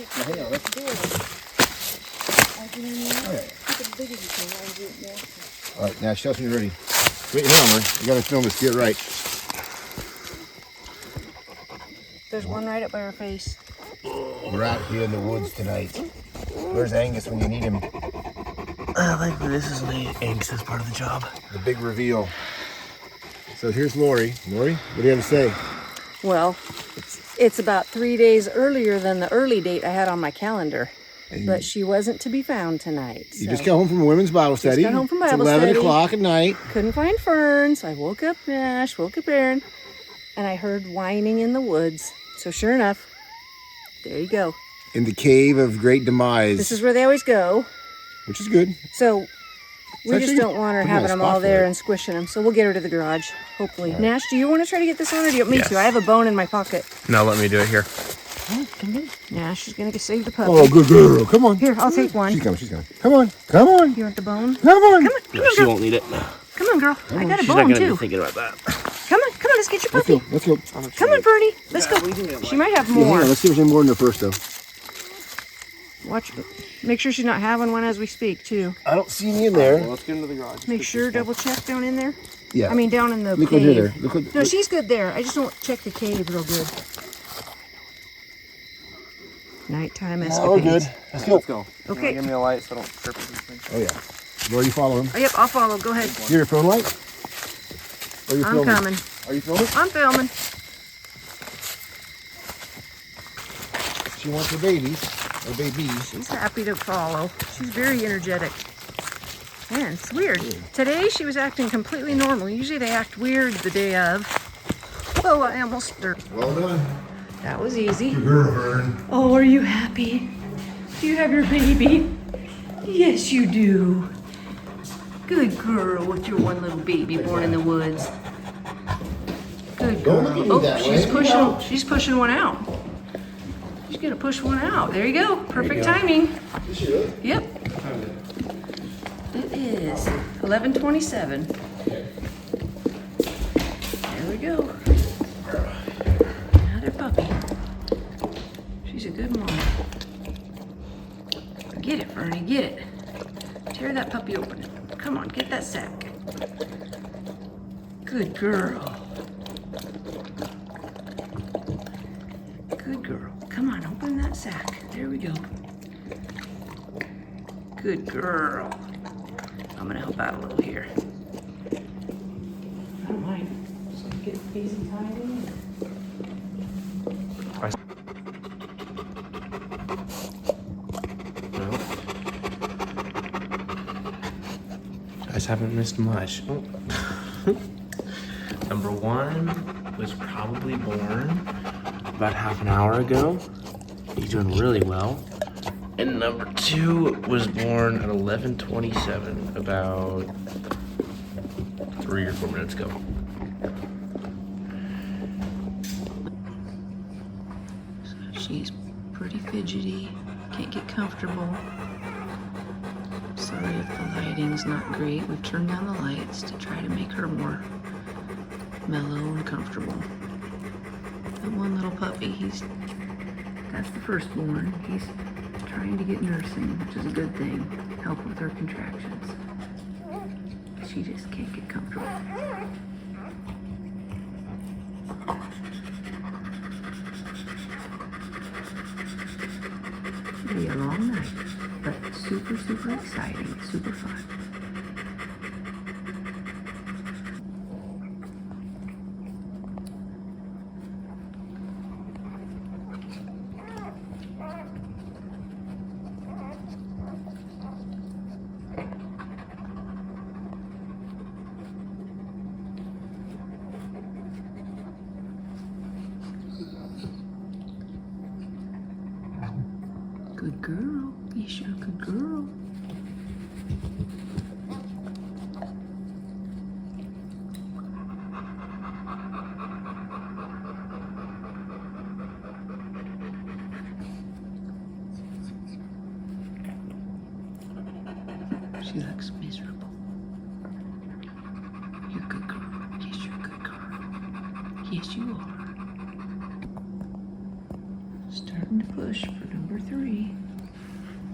hang on. All right, now tell us when you're ready. Wait, hang on, you gotta film this. Get it right. There's one right up by her face. We're out here in the woods tonight. Where's Angus when you need him? I think this is the Angus part of the job. The big reveal. So here's Lori. Lori, what do you have to say? Well, it's about 3 days earlier than the early date I had on my calendar. But she wasn't to be found tonight. So. You just got home from a women's Bible study. Just got home from Bible it's 11 study. o'clock at night. Couldn't find Fern, so I woke up Nash, woke up Aaron, and I heard whining in the woods. So sure enough, there you go. In the cave of great demise. This is where they always go. Which is good. So we just don't want her having them all there and squishing them. So we'll get her to the garage, hopefully. Right. Nash, do you want to try to get this on or do you want me to? I have a bone in my pocket. No, let me do it here. Come here. Nash is going to save the puppy. Oh, good girl. Come on. Here, I'll take one. She's coming. She's coming. Come on. Come on. You want the bone? Come on. Come on. Come on, she won't need it. Come on, girl. I got a She's bone, not gonna too. be thinking about that. Come on. Come on. Let's get your puppy. Let's go. Come on, Bernie. Let's go. She might have more. Let's see if there's any more in there first, though. Watch. Make sure she's not having one as we speak, too. I don't see any in there. Well, let's get into the garage. Make sure, double check down in there. Yeah. I mean, down in the look cave. There. Look. No, she's good there. I just don't check the cave real good. Nighttime escapades. Oh, we're good. Let's go. Okay. Give me a light so I don't trip with these things. Oh, yeah. Laura, you follow him? Oh, yep, I'll follow. Go ahead. You're your phone light? Or are you I'm filming? coming. Are you filming? I'm filming. She wants her babies. Or babies. She's happy to follow. She's very energetic. Man, it's weird. Today she was acting completely normal. Usually they act weird the day of. Oh, I almost stirred. Well done. That was easy. Good girl, Vern. Oh, are you happy? Do you have your baby? Yes, you do. Good girl with your one little baby born in the woods. Good girl. Don't look at me that way. She's pushing one out. She's gonna push one out. There you go. Perfect timing. Is she really? Yep. It is 11:27. There we go. Another puppy. She's a good mom. Get it, Fernie, get it. Tear that puppy open. Come on, get that sack. Good girl. Good girl. Come on, open that sack. There we go. Good girl. I'm gonna help out a little here. I don't mind. Just get easy timing. Guys haven't missed much. Number one was probably born about half an hour ago. He's doing really well. And number two was born at 11:27, about 3 or 4 minutes ago. She's pretty fidgety, can't get comfortable. Sorry if the lighting's not great. We've turned down the lights to try to make her more mellow and comfortable. That one little puppy, that's the firstborn. He's trying to get nursing, which is a good thing. Help with her contractions. She just can't get comfortable. It'll be a long night, but super, super exciting, super fun. Good girl. Yes, you're a good girl. She looks miserable. You're a good girl. Yes, you're a good girl. Yes, you are. Starting to push for the Number 3.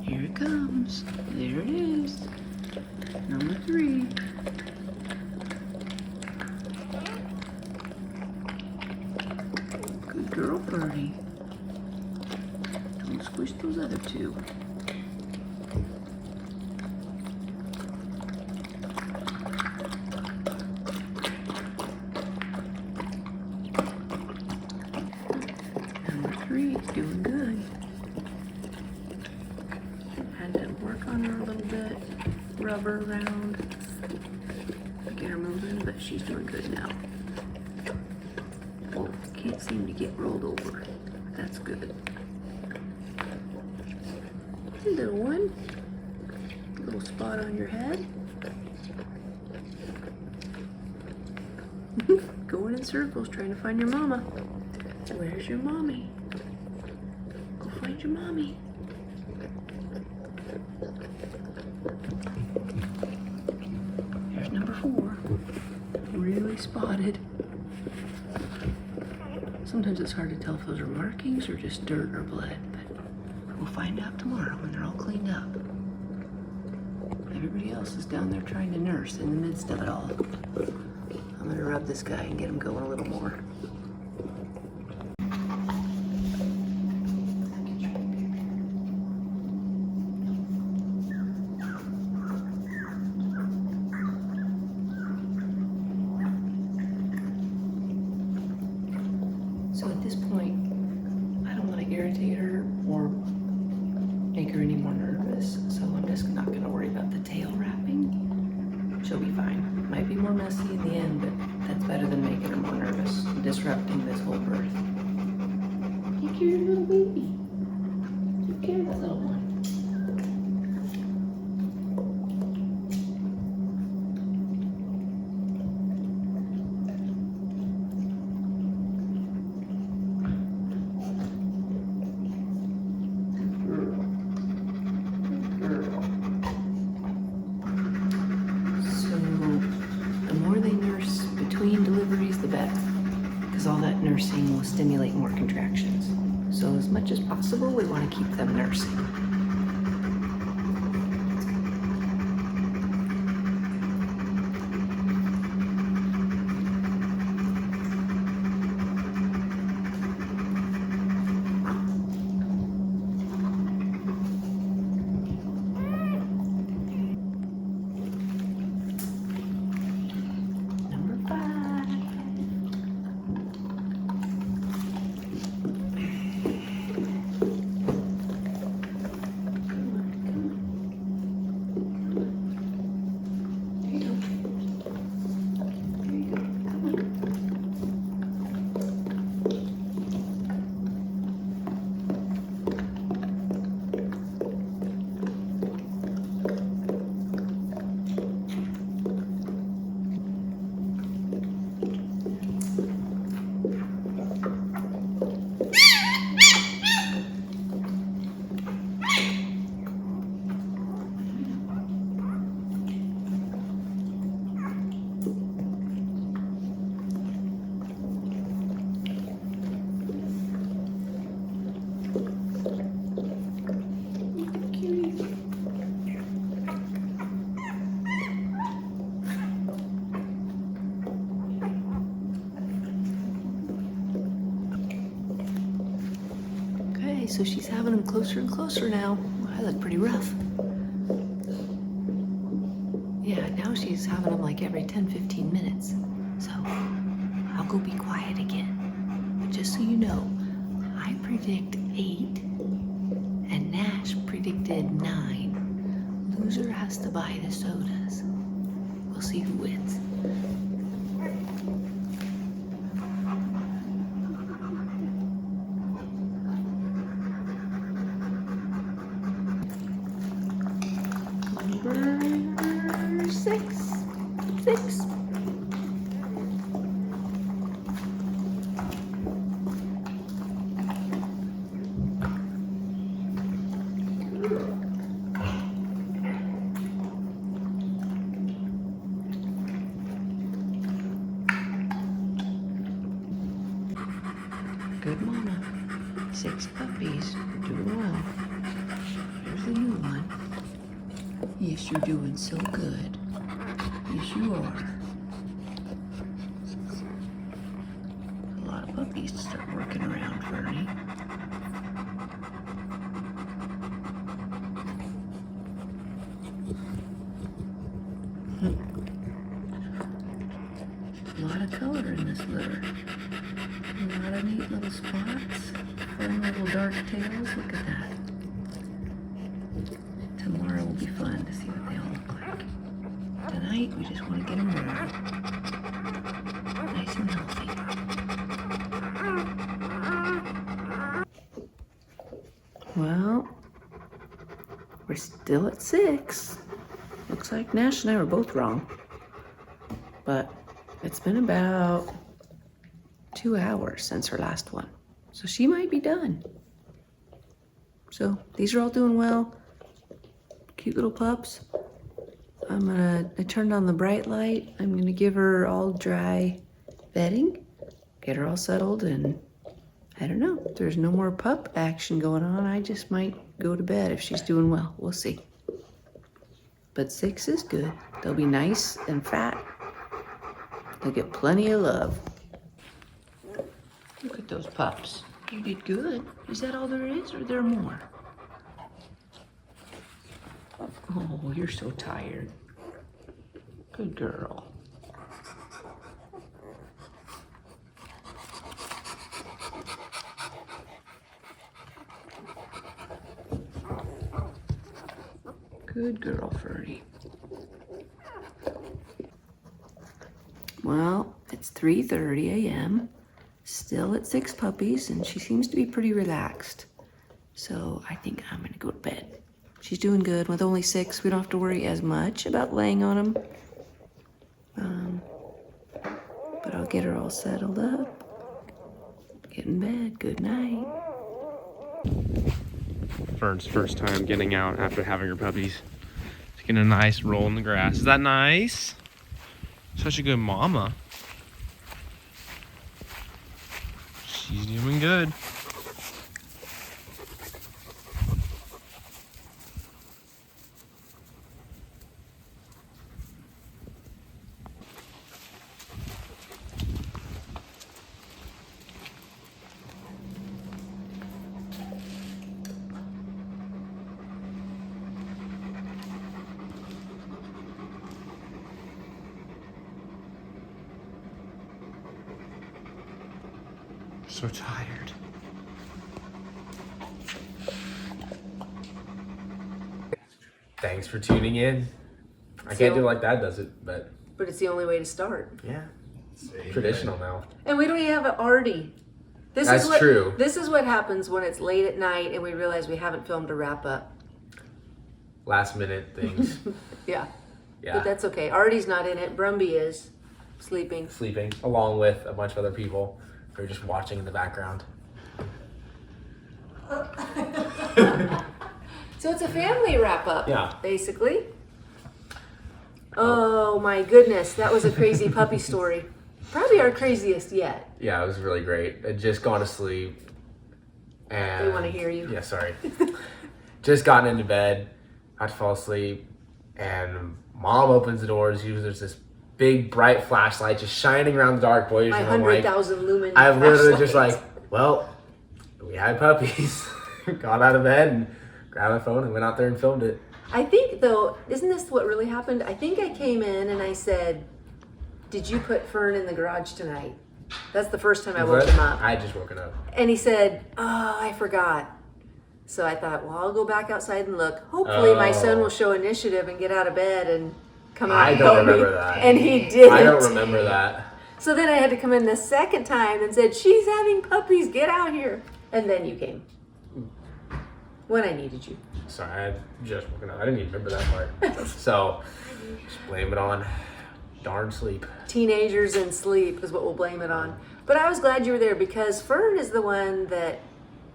Here it comes. There it is. Number 3. Good girl, birdie. Don't squish those other 2. Number 3 is doing good. Had to work on her a little bit, rub her around, get her moving, but she's doing good now. Oh, can't seem to get rolled over. That's good. Hey, little one. Little spot on your head. Going in circles trying to find your mama. Where's your mommy? Go find your mommy. Here's number 4. Really spotted. Sometimes it's hard to tell if those are markings or just dirt or blood, but we'll find out tomorrow when they're all cleaned up. Everybody else is down there trying to nurse in the midst of it all. I'm gonna rub this guy and get him going a little more. So at this point, I don't want to irritate her or make her any more nervous, so I'm just not going to worry about the tail wrapping. She'll be fine. Might be more messy in the end, but that's better than making her more nervous and disrupting this whole birth. Take care of your little baby. Take care of that little one. All that nursing will stimulate more contractions. So as much as possible, we want to keep them nursing. So she's having them closer and closer now. I look pretty rough. Yeah, now she's having them like every 10-15 minutes. So I'll go be quiet again. But just so you know, I predict 8 and Nash predicted 9. Loser has to buy the sodas. We'll see who wins. Number 6. Good mama. 6 puppies. We're doing well. There's the new one. Yes, you're doing so good. Yes, you are. A lot of puppies to start working around, Fernie. A lot of color in this litter. A lot of neat little spots. Fun little dark tails. Look at that. Tomorrow will be fun to see what they all look like. Tonight, we just want to get them warm. Nice and healthy. Well, we're still at 6. Looks like Nash and I were both wrong. But it's been about 2 hours since her last one. So she might be done. So these are all doing well. Cute little pups. I turned on the bright light. I'm gonna give her all dry bedding, get her all settled, and I don't know. If there's no more pup action going on, I just might go to bed if she's doing well. We'll see. But 6 is good. They'll be nice and fat. They'll get plenty of love. Look at those pups. You did good. Is that all there is, or are there more? Oh, you're so tired. Good girl. Good girl, Ferdy. Well, it's 3:30 a.m. Still at 6 puppies, and she seems to be pretty relaxed. So I think I'm gonna go to bed. She's doing good. With only 6, we don't have to worry as much about laying on them. But I'll get her all settled up. Get in bed. Good night. Fern's first time getting out after having her puppies. Taking a nice roll in the grass. Is that nice? Such a good mama. She's doing good. So tired. Thanks for tuning in. I can't do it like Dad does it, but But it's the only way to start. yeah, it's traditional now. And we don't even have an Artie. That's true. This is what happens when it's late at night and we realize we haven't filmed a wrap up. Last minute things. Yeah. Yeah. But that's okay. Artie's not in it. Brumby is sleeping. Sleeping along with a bunch of other people who are just watching in the background. So it's a family wrap up. Yeah. Basically. Oh my goodness. That was a crazy puppy story. Probably our craziest yet. Yeah, it was really great. I'd just gone to sleep. And They want to hear you. Yeah, sorry. Just gotten into bed. Had to fall asleep. And Mom opens the doors. There's this big bright flashlight just shining around the dark boys. My And I'm like, 100,000 lumen. I literally just flashlight. like, well, we had puppies. Got out of bed and grabbed my phone and went out there and filmed it. I think though, isn't this what really happened? I think I came in and I said, "Did you put Fern in the garage tonight?" That's the first time I woke him up. I had just woken up. And he said, "Oh, I forgot." So I thought, well, I'll go back outside and look. Hopefully my son will show initiative and get out of bed and come out I and don't help me. remember that. And he didn't. I don't remember that. So then I had to come in the second time and said, "She's having puppies, get out here." And then you came. When I needed you. Sorry, I had just woken up. I didn't even remember that part. So, just blame it on darn sleep. Teenagers and sleep is what we'll blame it on. But I was glad you were there because Fern is the one that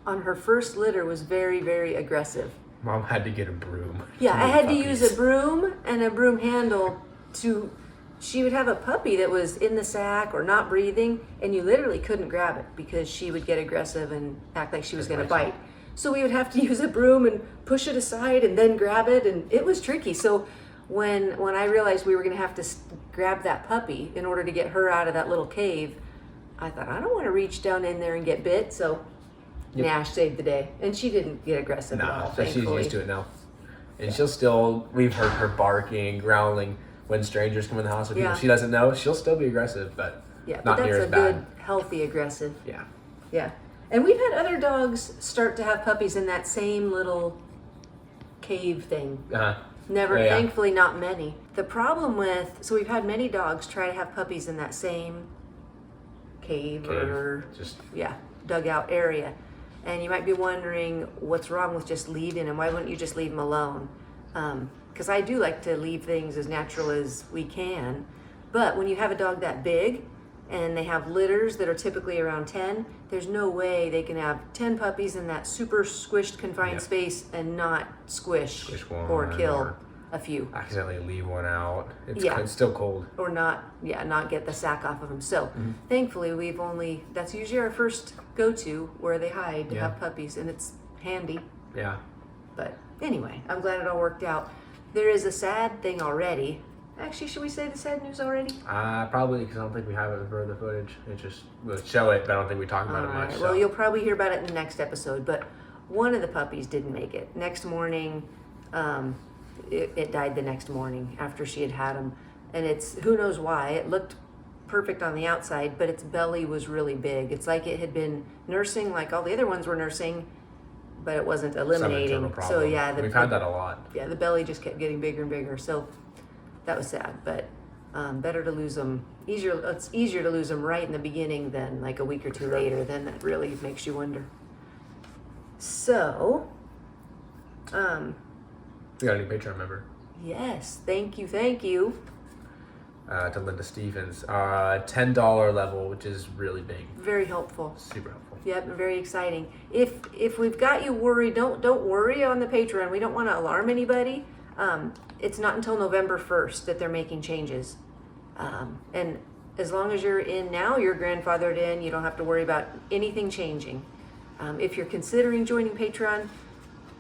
on her first litter was very, very aggressive. Mom had to get a broom. Yeah, I had to puppies. use a broom and a broom handle to she would have a puppy that was in the sack or not breathing, and you literally couldn't grab it because she would get aggressive and act like she was going to bite. So we would have to use a broom and push it aside and then grab it, and it was tricky. So when I realized we were going to have to grab that puppy in order to get her out of that little cave, I thought, I don't want to reach down in there and get bit. So Nash saved the day, and she didn't get aggressive at all. So she's thankfully. used to it now, and she'll still. We've heard her barking, growling when strangers come in the house with people she doesn't know. She'll still be aggressive, but not near as bad. That's a good, healthy aggressive. Yeah. Yeah. And we've had other dogs start to have puppies in that same little cave thing. Never, thankfully, not many. The problem with, so we've had many dogs try to have puppies in that same cave. Or dugout area. And you might be wondering what's wrong with just leaving them. Why wouldn't you just leave them alone? Because I do like to leave things as natural as we can. But when you have a dog that big and they have litters that are typically around 10, there's no way they can have 10 puppies in that super squished, confined space and not squish or kill a few. Accidentally leave one out. It's still cold. Or not get the sack off of them. So thankfully that's usually our first go-to where they hide to have puppies, and it's handy. Yeah. But anyway, I'm glad it all worked out. There is a sad thing already. Actually, should we say the sad news already? Probably, because I don't think we have it for the footage. We'll show it, but I don't think we talk about it much. Right. Well, you'll probably hear about it in the next episode, but one of the puppies didn't make it. Next morning, it died the next morning after she had him. And it's, who knows why, it looked perfect on the outside, but its belly was really big. It's like it had been nursing like all the other ones were nursing, but it wasn't eliminating. So we've had that a lot. Yeah, the belly just kept getting bigger and bigger. So that was sad, but better to lose them. It's easier to lose them right in the beginning than like a week or two later. Then that really makes you wonder. So, we got a new Patreon member. Yes, thank you. To Linda Stevens, $10 level, which is really big. Very helpful. Super helpful. Yep, very exciting. If we've got you worried, don't worry on the Patreon. We don't want to alarm anybody. It's not until November 1st that they're making changes. And as long as you're in now, you're grandfathered in. You don't have to worry about anything changing. If you're considering joining Patreon,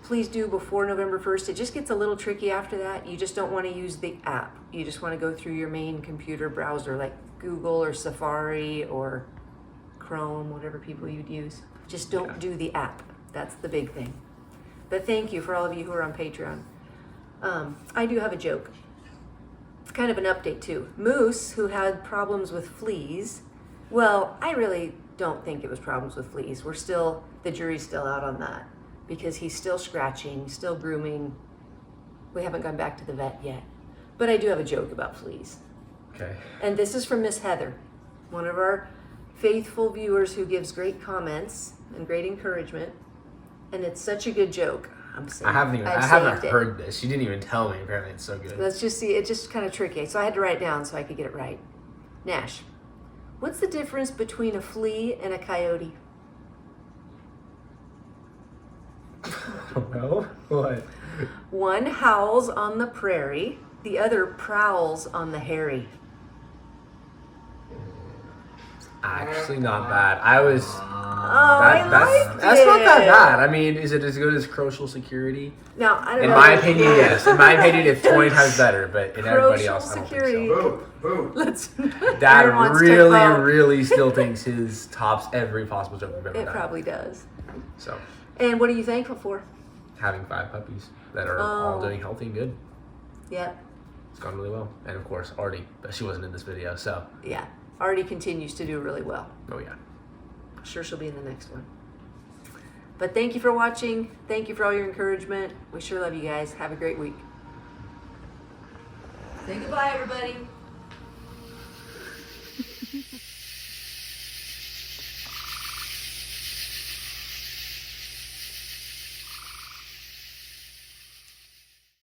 please do before November 1st. It just gets a little tricky after that. You just don't want to use the app. You just want to go through your main computer browser like Google or Safari or Chrome, whatever people you'd use. Just don't do the app. That's the big thing. But thank you for all of you who are on Patreon. I do have a joke. It's kind of an update too. Moose, who had problems with fleas, well, I really don't think it was problems with fleas. The jury's still out on that because he's still scratching, still grooming. We haven't gone back to the vet yet. But I do have a joke about fleas. Okay. And this is from Miss Heather, one of our faithful viewers who gives great comments and great encouragement. And it's such a good joke. I haven't heard this. She didn't even tell me. Apparently it's so good. Let's just see. It's just kind of tricky. So I had to write it down so I could get it right. Nash, what's the difference between a flea and a coyote? No? What? One howls on the prairie. The other prowls on the hairy. Actually not bad. I was... That's not that bad. I mean, is it as good as Social Security? No, I don't know. In my opinion, yes. In my opinion, it's 20 times better, but in everybody else, I don't think so. Boo. Dad really still thinks his tops every possible joke we've ever done. It probably does. So. And what are you thankful for? Having 5 puppies that are all doing healthy and good. Yep. It's gone really well. And of course, Artie, but she wasn't in this video, so. Yeah. Artie continues to do really well. Oh, yeah. I'm sure she'll be in the next one. But thank you for watching. Thank you for all your encouragement. We sure love you guys. Have a great week. Say goodbye, everybody.